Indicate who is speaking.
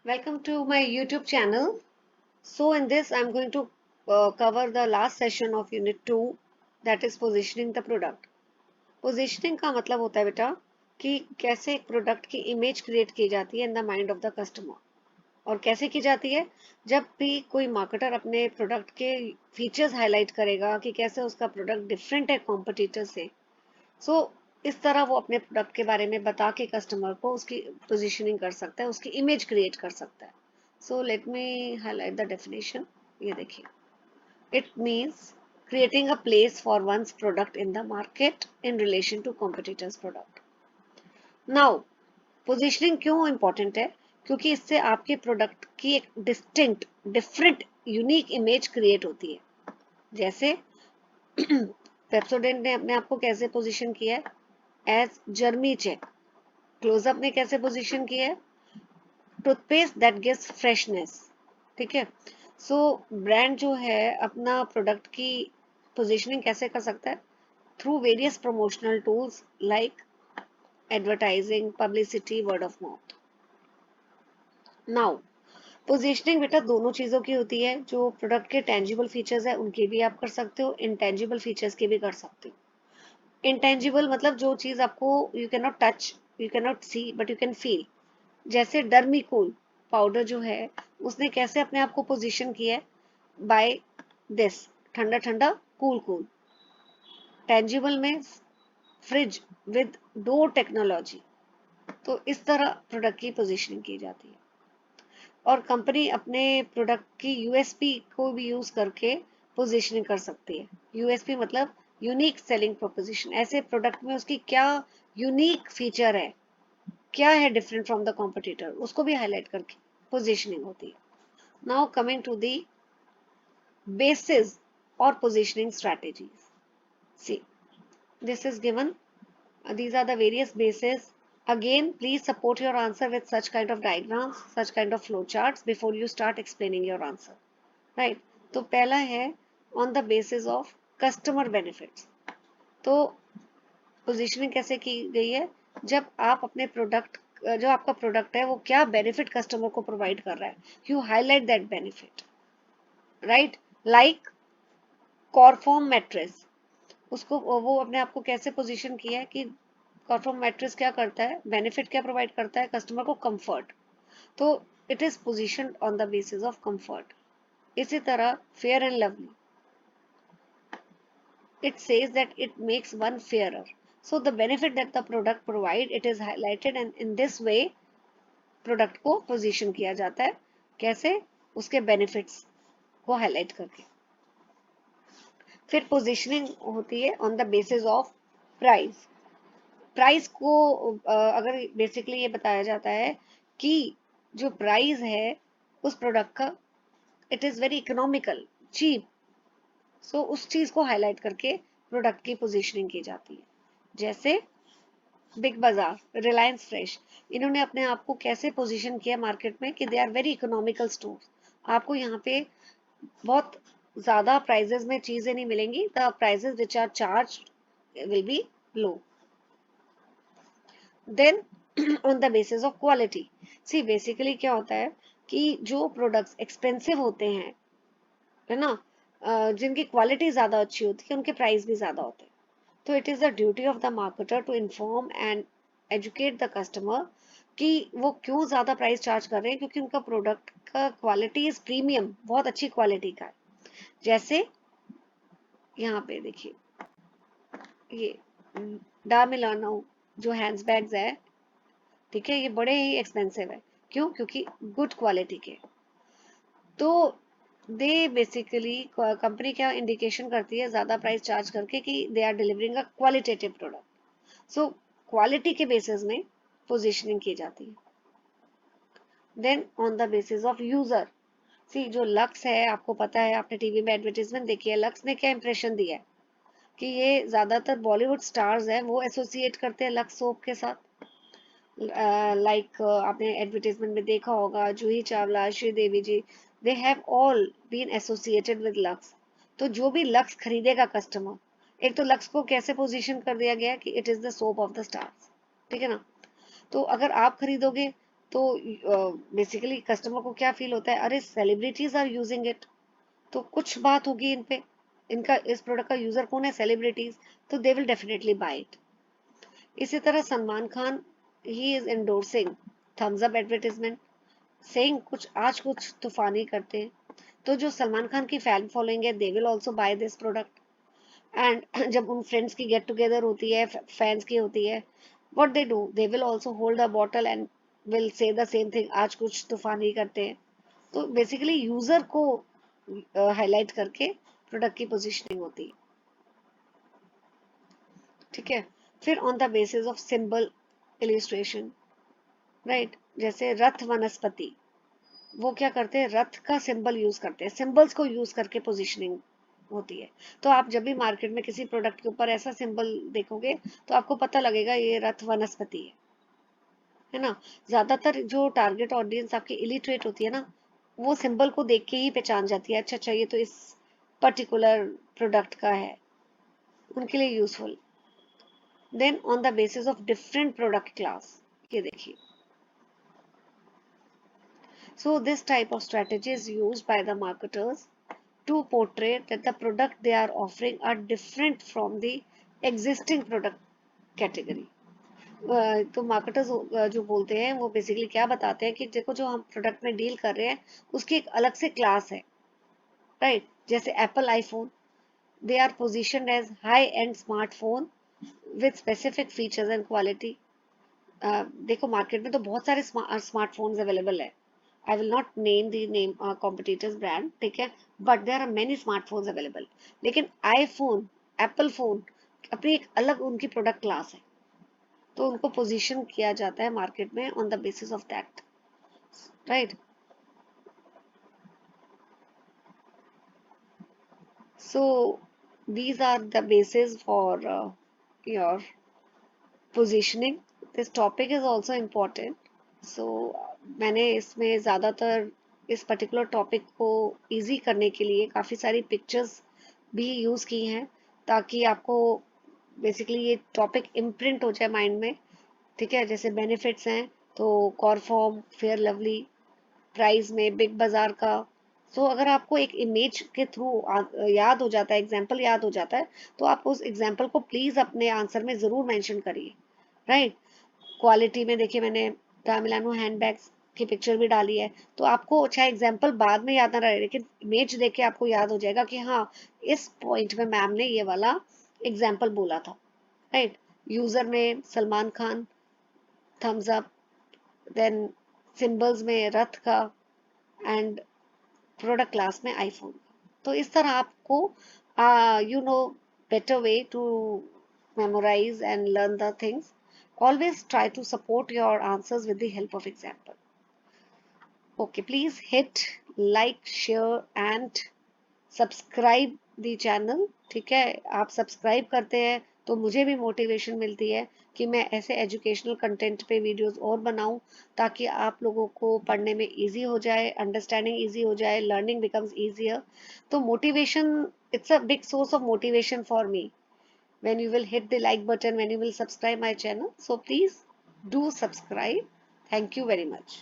Speaker 1: Welcome to my YouTube channel. So in this I'm going to cover the last session of unit 2, that is positioning the product. Positioning का मतलब होता है बेटा कि कैसे एक प्रोडक्ट की इमेज क्रिएट की जाती है in the mind of the customer. और कैसे की जाती है? जब भी कोई मार्केटर अपने प्रोडक्ट के फीचर्स हाईलाइट करेगा कि कैसे उसका प्रोडक्ट डिफरेंट है कॉम्पिटिटर से, सो इस तरह वो अपने प्रोडक्ट के बारे में बता के कस्टमर को उसकी पोजीशनिंग कर सकता है, उसकी इमेज क्रिएट कर सकता है। So let me highlight the definition. ये देखिए, it means creating a place for one's product in the market in relation to competitors product. Now, positioning क्यों important है? क्योंकि इससे आपके प्रोडक्ट की एक distinct, different, unique image create होती है। जैसे पेप्सोडेंट ने अपने आप को कैसे पोजीशन किया है? As जर्मी check. क्लोजअप ने कैसे पोजीशन किया है? Toothpaste that gives freshness. ठीक है। सो ब्रांड जो है अपना प्रोडक्ट की पोजीशनिंग कैसे कर सकता है? Through various promotional tools like advertising, publicity, word of mouth. Now, positioning बेटा दोनों चीजों की होती है। जो प्रोडक्ट के टेंजिबल फीचर्स है उनके भी आप कर सकते हो, इनटेंजिबल फीचर्स के भी कर सकते हो। इनटेंजिबल मतलब जो चीज आपको you can not touch, you can not see, but you can feel. जैसे डर्मीकूल पाउडर जो है, उसने कैसे अपने आप को पोजीशन किया है? बाय दिस, ठंडा ठंडा, कूल कूल। टेंजिबल में फ्रिज विद डोर टेक्नोलॉजी। तो इस तरह प्रोडक्ट की पोजीशनिंग की जाती है। और कंपनी अपने प्रोडक्ट की यूएसपी को भी यूज करके पोजीशनिंग कर सकती है। यूएसपी मतलब यूनिक सेलिंग प्रोपोजिशन। ऐसे प्रोडक्ट में उसकी क्या यूनिक फीचर है, क्या है डिफरेंट फ्रॉम द कॉम्पिटिटर, उसको भी हाईलाइट करके पोजीशनिंग होती है। Now coming to the basis or positioning strategies. See, this is given. These are the various bases. Again, please support your answer with such kind of diagrams, such kind of flow charts before you start explaining your answer. Right? तो पहला है on the basis of customer benefits. तो positioning कैसे की गई है? जब आप अपने प्रोडक्ट, जो आपका प्रोडक्ट है वो क्या बेनिफिट कस्टमर को प्रोवाइड कर रहा है, you highlight that benefit. Right? Like coir foam mattress, उसको वो अपने आप को कैसे पोजीशन किया है कि कॉर्फॉर्म मैट्रेस क्या करता है, बेनिफिट क्या प्रोवाइड करता है कस्टमर को? कंफर्ट। तो it is positioned on the basis of comfort. इसी तरह fair and lovely, it says that it makes one fairer, so the benefit that the product provide, it is highlighted, and in this way product को position किया जाता है। कैसे? उसके benefits को highlight करके। फिर पोजीशनिंग होती है on the basis of price. Price को अगर बेसिकली ये बताया जाता है कि जो प्राइस है उस प्रोडक्ट का, it is very economical, cheap. So उस चीज को हाईलाइट करके प्रोडक्ट की पोजीशनिंग की जाती है। जैसे बिग बाजार, रिलायंस फ्रेश, इन्होंने अपने आप को कैसे पोजीशन किया मार्केट में कि they are very economical store. आपको यहाँ पे बहुत ज्यादा प्राइजेस में चीजें नहीं मिलेंगी, the prices which are charge will be low. Then on the basis of quality, see basically क्या होता है कि जो प्रोडक्ट्स एक्सपेंसिव होते हैं, है ना, जिनकी क्वालिटी ज्यादा अच्छी होती है, उनके प्राइस भी ज्यादा होते हैं। तो it is the duty of the marketer to inform and educate the customer कि वो क्यों ज्यादा प्राइस चार्ज कर रहे हैं, क्योंकि उनका प्रोडक्ट का क्वालिटी इज प्रीमियम, बहुत अच्छी क्वालिटी का है। जैसे यहाँ पे देखिए, ये डा मिलानो जो हैंड्स बैग्स है, ठीक है, ये बड़े ही एक्सपेंसिव है। क्यों? क्योंकि गुड क्वालिटी के। तो दे बेसिकली, कंपनी क्या इंडिकेशन करती है ज्यादा प्राइस चार्ज करके कि they are delivering a qualitative product. So quality के बेसिस में पोजीशनिंग की जाती है। Then on the basis of user, see जो लक्स है, आपको पता है, आपने टीवी में एडवर्टीजमेंट देखी है, लक्स ने क्या इंप्रेशन दिया है कि ये ज्यादातर बॉलीवुड स्टार्स हैं वो एसोसिएट करते हैं लक्स सोप के साथ। लाइक आपने एडवर्टीजमेंट में देखा होगा, Juhi Chawla, Sridevi ji, they have all been associated with Lux. तो जो भी लक्स खरीदेगा कस्टमर, एक तो लक्स को कैसे पोजीशन कर दिया गया कि it is the soap of the stars. ठीक है ना? तो अगर आप खरीदोगे तो बेसिकली कस्टमर को क्या फील होता है, अरे सेलिब्रिटीज आर यूजिंग इट, तो कुछ बात होगी इन पे, इनका इस प्रोडक्ट का यूजर कौन है, सेलिब्रिटीज, तो they will definitely buy it. इसी तरह Salman Khan, he is endorsing Thums Up advertisement, saying कुछ आज कुछ तूफानी करते हैं, तो जो सलमान खान की फैन फॉलोइंग है they will also by this product. And जब उन फ्रेंड्स की गेट टुगेदर होती है, फैंस की होती है, what they do, they will also hold a bottle and will say the same thing, आज कुछ तूफानी करते हैं। तो बेसिकली यूजर को हाईलाइट करके प्रोडक्ट की पोजीशनिंग होती है, ठीक है। फिर on the basis of symbol illustration, right, जैसे रथ वनस्पति, वो क्या करते हैं, रथ का सिंबल यूज करते हैं, सिंबल्स को यूज करके पोजीशनिंग होती है। तो आप जब भी मार्केट में किसी प्रोडक्ट के ऊपर ऐसा सिंबल देखोगे तो आपको पता लगेगा ये रथ वनस्पति है ना। ज्यादातर जो टारगेट ऑडियंस आपकी इलिटरेट होती है ना, वो सिंबल को देख के ही पहचान जाती है, अच्छा अच्छा ये तो इस पर्टिकुलर प्रोडक्ट का है, उनके लिए useful. Then on the basis of different product class, ये देखिए, so this type of strategy is used by the marketers to portray that the product they are offering are different from the existing product category। तो marketers जो बोलते हैं वो basically क्या बताते हैं कि देखो जो हम प्रोडक्ट में डील कर रहे हैं उसकी एक अलग से क्लास है, राइट। जैसे Apple iPhone, they are positioned as high end smartphone with specific features and quality. देखो मार्केट में तो बहुत सारे स्मार्टफोन्स अवेलेबल है, I will not name the name competitors brand, ठीक है, but there are many smartphones available। लेकिन iPhone, Apple phone अपनी एक अलग उनकी प्रोडक्ट क्लास है, तो उनको पोजीशन किया जाता है मार्केट में on the basis of that, right. So these are the basis for your positioning। this topic is also important। सो मैंने इसमें ज़्यादातर इस पर्टिकुलर टॉपिक को इजी करने के लिए काफ़ी सारी पिक्चर्स भी यूज़ की हैं, ताकि आपको बेसिकली ये टॉपिक इम्प्रिंट हो जाए माइंड में, ठीक है। जैसे बेनिफिट्स हैं तो कॉरफॉर्म, फेयर लवली, प्राइस में बिग बाजार का। सो अगर आपको एक इमेज के थ्रू याद हो जाता है, एग्जाम्पल याद हो जाता है, तो आप उस एग्जाम्पल को प्लीज़ अपने आंसर में ज़रूर मेंशन करिए, राइट। क्वालिटी में देखिए मैंने मिलानो हैंडबैग्स की पिक्चर भी डाली है, तो आपको चाहे एग्जाम्पल बाद में याद ना रहे लेकिन इमेज देख के आपको याद हो जाएगा कि हाँ इस पॉइंट में मैम ने ये वाला एग्जाम्पल बोला था, राइट। यूजर में Salman Khan, Thums Up, then symbols में रथ का, एंड प्रोडक्ट क्लास में आईफोन। तो इस तरह आपको you know better way to memorize and learn the things। Always try to support your answers with the help of example। Okay, please hit like, share and subscribe the channel, ठीक है। आप subscribe करते हैं तो मुझे भी motivation मिलती है कि मैं ऐसे एजुकेशनल कंटेंट पे वीडियोस और बनाऊं, ताकि आप लोगों को पढ़ने में इजी हो जाए, अंडरस्टैंडिंग इजी हो जाए, लर्निंग बिकम्स ईजियर। तो motivation, it's a big source of motivation for me when you will hit the like button, when you will subscribe my channel, so please do subscribe। Thank you very much।